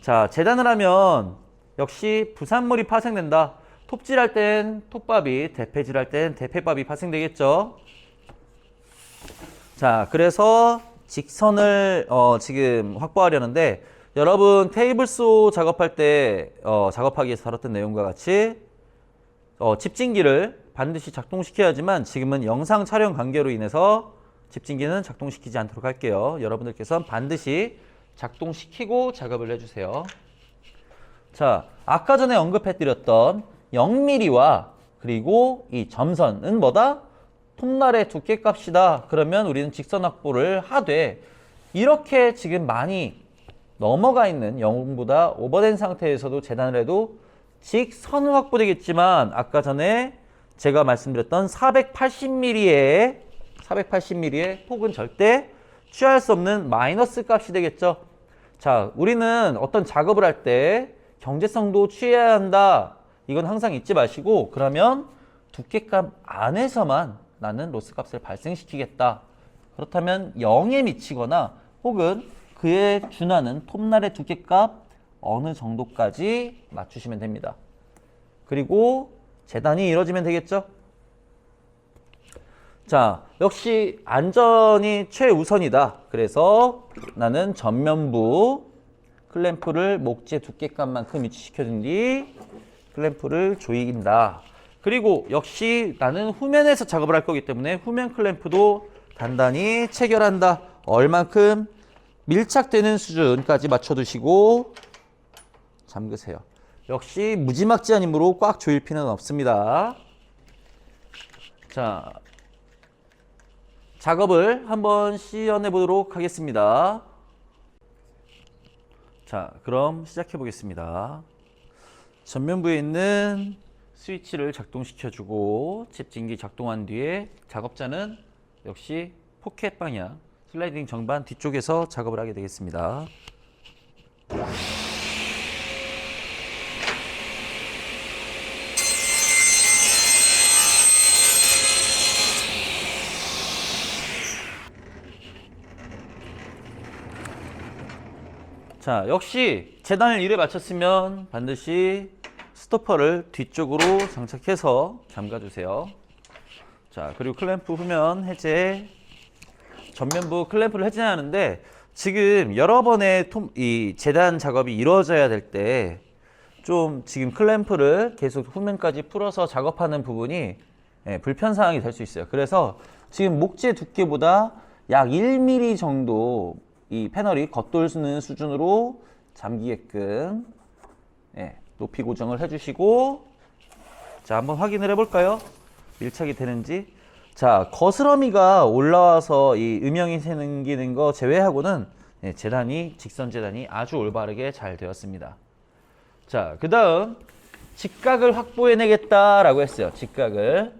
자, 재단을 하면 역시 부산물이 파생된다. 톱질할 땐 톱밥이, 대패질할 땐 대패밥이 파생되겠죠. 자, 그래서 직선을 지금 확보하려는데 여러분 테이블소 작업할 때 작업하기 위해서 다뤘던 내용과 같이 집진기를 반드시 작동시켜야지만 지금은 영상 촬영 관계로 인해서 집진기는 작동시키지 않도록 할게요. 여러분들께서는 반드시 작동시키고 작업을 해주세요. 자, 아까 전에 언급해드렸던 0mm와 그리고 이 점선은 뭐다? 톱날의 두께값이다. 그러면 우리는 직선 확보를 하되 이렇게 지금 많이 넘어가 있는 0보다 오버된 상태에서도 재단을 해도 직선은 확보되겠지만 아까 전에 제가 말씀드렸던 480mm의 폭은 절대 취할 수 없는 마이너스 값이 되겠죠. 자, 우리는 어떤 작업을 할 때 경제성도 취해야 한다. 이건 항상 잊지 마시고 그러면 두께값 안에서만 나는 로스 값을 발생시키겠다. 그렇다면 0에 미치거나 혹은 그에 준하는 톱날의 두께값 어느 정도까지 맞추시면 됩니다. 그리고 재단이 이루어지면 되겠죠. 자, 역시 안전이 최우선이다. 그래서 나는 전면부 클램프를 목재 두께값만큼 위치시켜준 뒤 클램프를 조이긴다. 그리고 역시 나는 후면에서 작업을 할 거기 때문에 후면 클램프도 단단히 체결한다. 얼만큼? 밀착되는 수준까지 맞춰두시고 잠그세요. 역시 무지막지한 힘으로 꽉 조일 필요는 없습니다. 자, 작업을 한번 시연해 보도록 하겠습니다. 자, 그럼 시작해 보겠습니다. 전면부에 있는 스위치를 작동시켜주고 집진기 작동한 뒤에 작업자는 역시 포켓 방향 슬라이딩 정반 뒤쪽에서 작업을 하게 되겠습니다. 자, 역시 재단을 일에 마쳤으면 반드시 스토퍼를 뒤쪽으로 장착해서 잠가주세요. 자, 그리고 클램프 후면 해제, 전면부 클램프를 해제하는데 지금 여러 번의 이 재단 작업이 이루어져야 될 때 좀 지금 클램프를 계속 후면까지 풀어서 작업하는 부분이 불편사항이 될 수 있어요. 그래서 지금 목재 두께보다 약 1mm 정도 이 패널이 겉돌는 수준으로 잠기게끔 높이 고정을 해주시고, 자, 한번 확인을 해볼까요? 밀착이 되는지. 자, 거스러미가 올라와서 이 음영이 생기는 거 제외하고는 재단이, 직선 재단이 아주 올바르게 잘 되었습니다. 자, 그 다음 직각을 확보해내겠다라고 했어요. 직각을.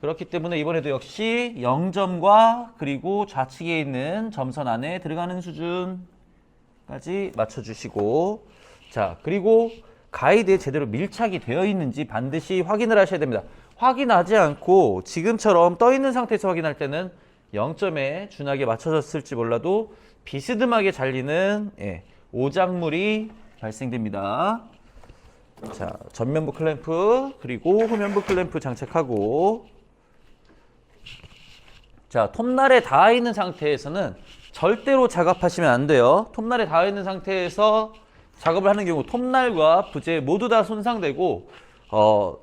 그렇기 때문에 이번에도 역시 0점과 그리고 좌측에 있는 점선 안에 들어가는 수준까지 맞춰주시고, 자, 그리고 가이드에 제대로 밀착이 되어 있는지 반드시 확인을 하셔야 됩니다. 확인하지 않고 지금처럼 떠 있는 상태에서 확인할 때는 0점에 준하게 맞춰졌을지 몰라도 비스듬하게 잘리는 오작물이 발생됩니다. 자, 전면부 클램프 그리고 후면부 클램프 장착하고, 자, 톱날에 닿아 있는 상태에서는 절대로 작업하시면 안 돼요. 톱날에 닿아 있는 상태에서 작업을 하는 경우 톱날과 부재 모두 다 손상되고,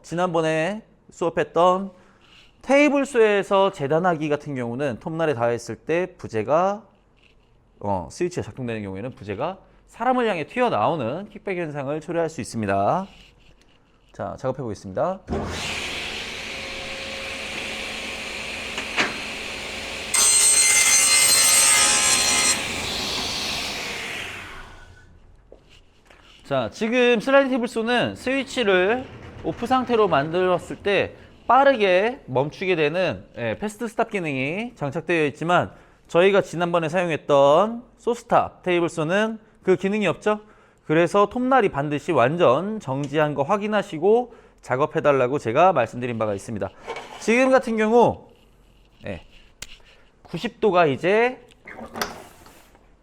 지난번에 수업했던 테이블소에서 재단하기 같은 경우는 톱날에 닿았을 때 부재가 스위치가 작동되는 경우에는 부재가 사람을 향해 튀어나오는 킥백 현상을 초래할 수 있습니다. 자, 작업해 보겠습니다. 자, 지금 슬라이딩 테이블소는 스위치를 오프 상태로 만들었을 때 빠르게 멈추게 되는 패스트 스탑 기능이 장착되어 있지만, 저희가 지난번에 사용했던 소스탑 테이블소는 그 기능이 없죠. 그래서 톱날이 반드시 완전 정지한 거 확인하시고 작업해 달라고 제가 말씀드린 바가 있습니다. 지금 같은 경우 90도가 이제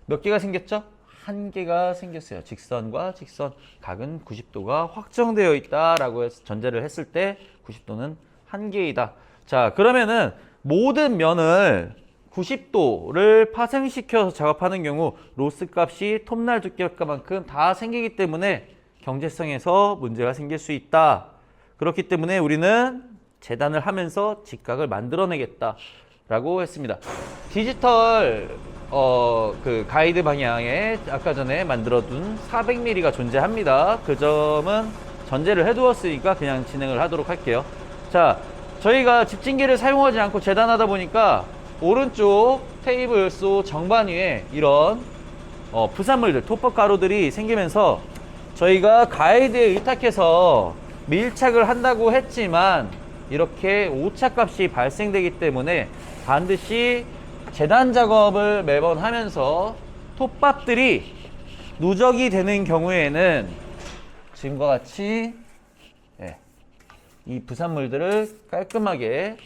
몇 개가 생겼죠? 한 개가 생겼어요. 직선과 직선 각은 90도가 확정되어 있다라고 전제를 했을 때 90도는 한 개이다. 자, 그러면은 모든 면을 90도를 파생시켜서 작업하는 경우 로스 값이 톱날 두께만큼 다 생기기 때문에 경제성에서 문제가 생길 수 있다. 그렇기 때문에 우리는 재단을 하면서 직각을 만들어내겠다라고 했습니다. 디지털 그 가이드 방향에 아까 전에 만들어둔 400mm가 존재합니다. 그 점은 전제를 해두었으니까 그냥 진행을 하도록 할게요. 자, 저희가 집진기를 사용하지 않고 재단하다 보니까 오른쪽 테이블소 정반 위에 이런 부산물들, 톱밥 가루들이 생기면서 저희가 가이드에 의탁해서 밀착을 한다고 했지만 이렇게 오차값이 발생되기 때문에 반드시 재단 작업을 매번 하면서 톱밥들이 누적이 되는 경우에는 지금과 같이 이 부산물들을 깔끔하게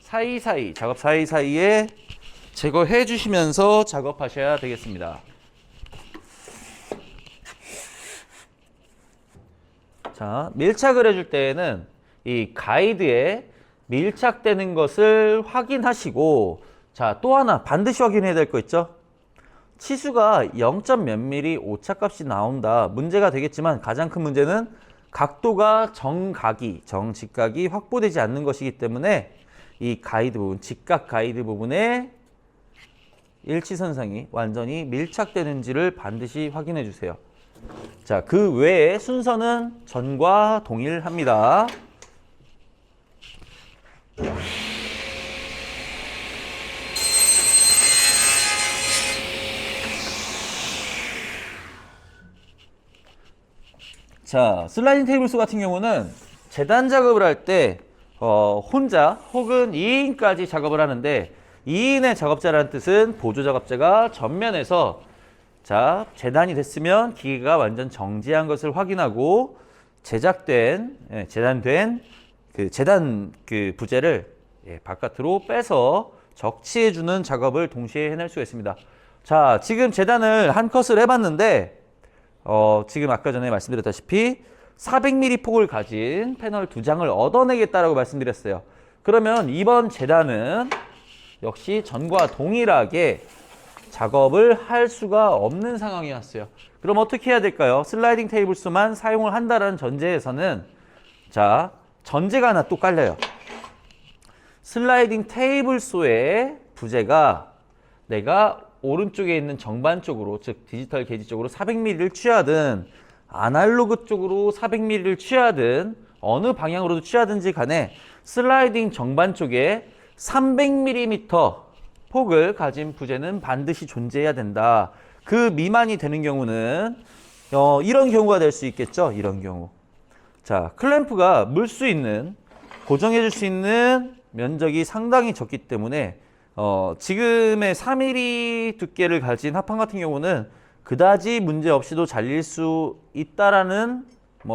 사이사이, 작업 사이사이에 제거해 주시면서 작업하셔야 되겠습니다. 자, 밀착을 해줄 때에는 이 가이드에 밀착되는 것을 확인하시고, 자, 또 하나 반드시 확인해야 될 거 있죠? 치수가 0몇 mm 오차값이 나온다. 문제가 되겠지만 가장 큰 문제는 각도가 정직각이 확보되지 않는 것이기 때문에 이 가이드 부분, 직각 가이드 부분에 일치선상이 완전히 밀착되는지를 반드시 확인해 주세요. 자, 그 외에 순서는 전과 동일합니다. 자, 슬라이딩 테이블소 같은 경우는 재단 작업을 할 때 혼자 혹은 2인까지 작업을 하는데, 2인의 작업자라는 뜻은 보조 작업자가 전면에서 자, 재단이 됐으면 기계가 완전 정지한 것을 확인하고 재단된 그 재단 그 부재를 바깥으로 빼서 적치해주는 작업을 동시에 해낼 수가 있습니다. 자, 지금 재단을 한 컷을 해봤는데 지금 아까 전에 말씀드렸다시피 400mm 폭을 가진 패널 2장을 얻어내겠다라고 말씀드렸어요. 그러면 이번 재단은 역시 전과 동일하게 작업을 할 수가 없는 상황이었어요. 그럼 어떻게 해야 될까요? 슬라이딩 테이블소만 사용을 한다는 전제에서는 자, 전제가 하나 또 깔려요. 슬라이딩 테이블소의 부재가 내가 오른쪽에 있는 정반 쪽으로, 즉 디지털 게이지 쪽으로 400mm를 취하든 아날로그 쪽으로 400mm를 취하든 어느 방향으로도 취하든지 간에 슬라이딩 정반 쪽에 300mm 폭을 가진 부재는 반드시 존재해야 된다. 그 미만이 되는 경우는 이런 경우가 될 수 있겠죠. 이런 경우. 자, 클램프가 물 수 있는, 고정해 줄 수 있는 면적이 상당히 적기 때문에 지금의 4mm 두께를 가진 합판 같은 경우는 그다지 문제 없이도 잘릴 수 있다라는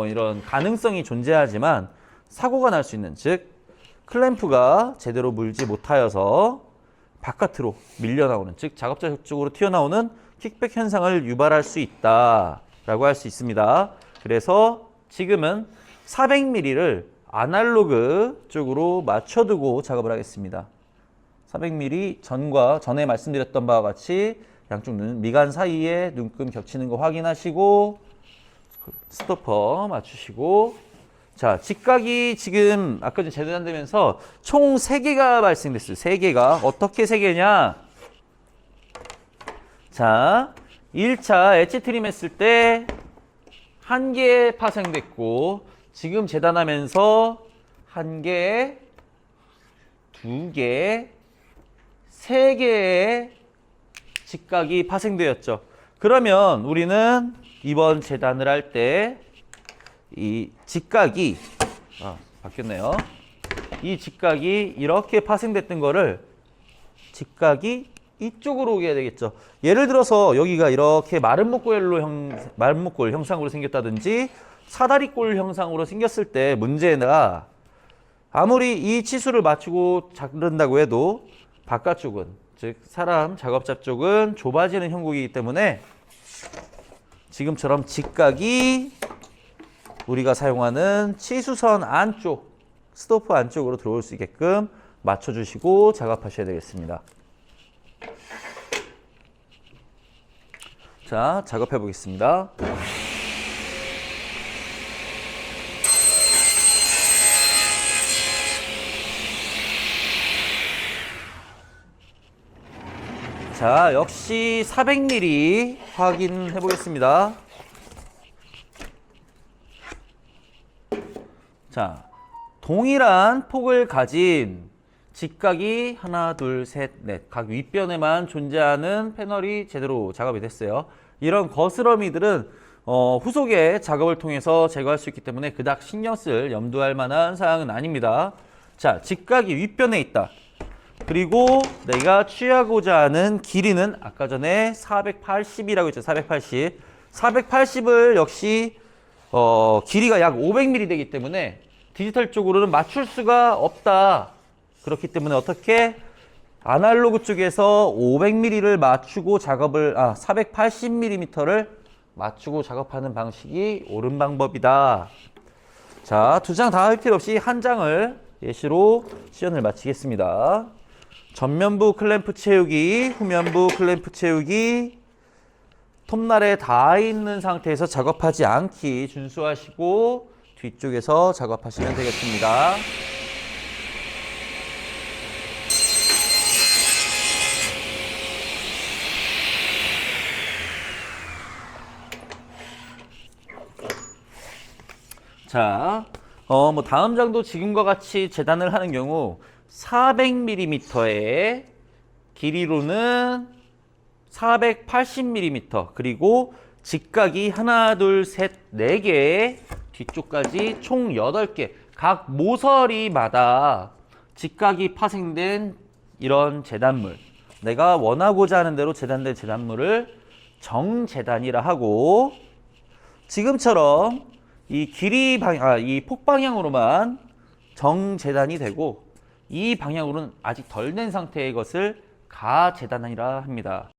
이런 가능성이 존재하지만 사고가 날 수 있는, 즉 클램프가 제대로 물지 못하여서 바깥으로 밀려나오는, 즉 작업자 쪽으로 튀어나오는 킥백 현상을 유발할 수 있다라고 할 수 있습니다. 그래서 지금은 400mm를 아날로그 쪽으로 맞춰두고 작업을 하겠습니다. 400mm 전에 말씀드렸던 바와 같이 양쪽 미간 사이에 눈금 겹치는 거 확인하시고 스토퍼 맞추시고, 자, 직각이 지금 아까 전에 제대로 안 되면서 총 3개가 발생됐어요. 3개가. 어떻게 3개냐? 자, 1차 엣지 트림 했을 때 1개 파생됐고, 지금 재단하면서 1개, 2개, 3개의 직각이 파생되었죠. 그러면 우리는 이번 재단을 할 때 이 직각이 바뀌었네요. 이 직각이 이렇게 파생됐던 거를 직각이 이쪽으로 오게 되겠죠. 예를 들어서 여기가 이렇게 마른 목골 형상으로 생겼다든지 사다리꼴 형상으로 생겼을 때 문제가, 아무리 이 치수를 맞추고 자른다고 해도 바깥쪽은, 즉 사람 작업자 쪽은 좁아지는 형국이기 때문에 지금처럼 직각이 우리가 사용하는 치수선 안쪽, 스토프 안쪽으로 들어올 수 있게끔 맞춰주시고 작업하셔야 되겠습니다. 자, 작업해 보겠습니다. 자, 역시 400mm 확인해 보겠습니다. 자, 동일한 폭을 가진 직각이 하나, 둘, 셋, 넷, 각 윗변에만 존재하는 패널이 제대로 작업이 됐어요. 이런 거스러미들은 후속에 작업을 통해서 제거할 수 있기 때문에 그닥 신경 쓸, 염두할 만한 사항은 아닙니다. 자, 직각이 윗변에 있다. 그리고 내가 취하고자 하는 길이는 아까 전에 480이라고 했죠. 480. 480을 역시 길이가 약 500mm 되기 때문에 디지털 쪽으로는 맞출 수가 없다. 그렇기 때문에 어떻게 아날로그 쪽에서 500mm를 맞추고 480mm를 맞추고 작업하는 방식이 옳은 방법이다. 자, 2장 다 할 필요 없이 한 장을 예시로 시연을 마치겠습니다. 전면부 클램프 채우기, 후면부 클램프 채우기, 톱날에 닿아 있는 상태에서 작업하지 않기 준수하시고 뒤쪽에서 작업하시면 되겠습니다. 자, 다음 장도 지금과 같이 재단을 하는 경우 400mm의 길이로는 480mm, 그리고 직각이 하나, 둘, 셋, 4개, 뒤쪽까지 총 8개, 각 모서리마다 직각이 파생된 이런 재단물, 내가 원하고자 하는 대로 재단된 재단물을 정재단이라 하고, 지금처럼 이 이 폭방향으로만 정재단이 되고 이 방향으로는 아직 덜 된 상태의 것을 가재단이라 합니다.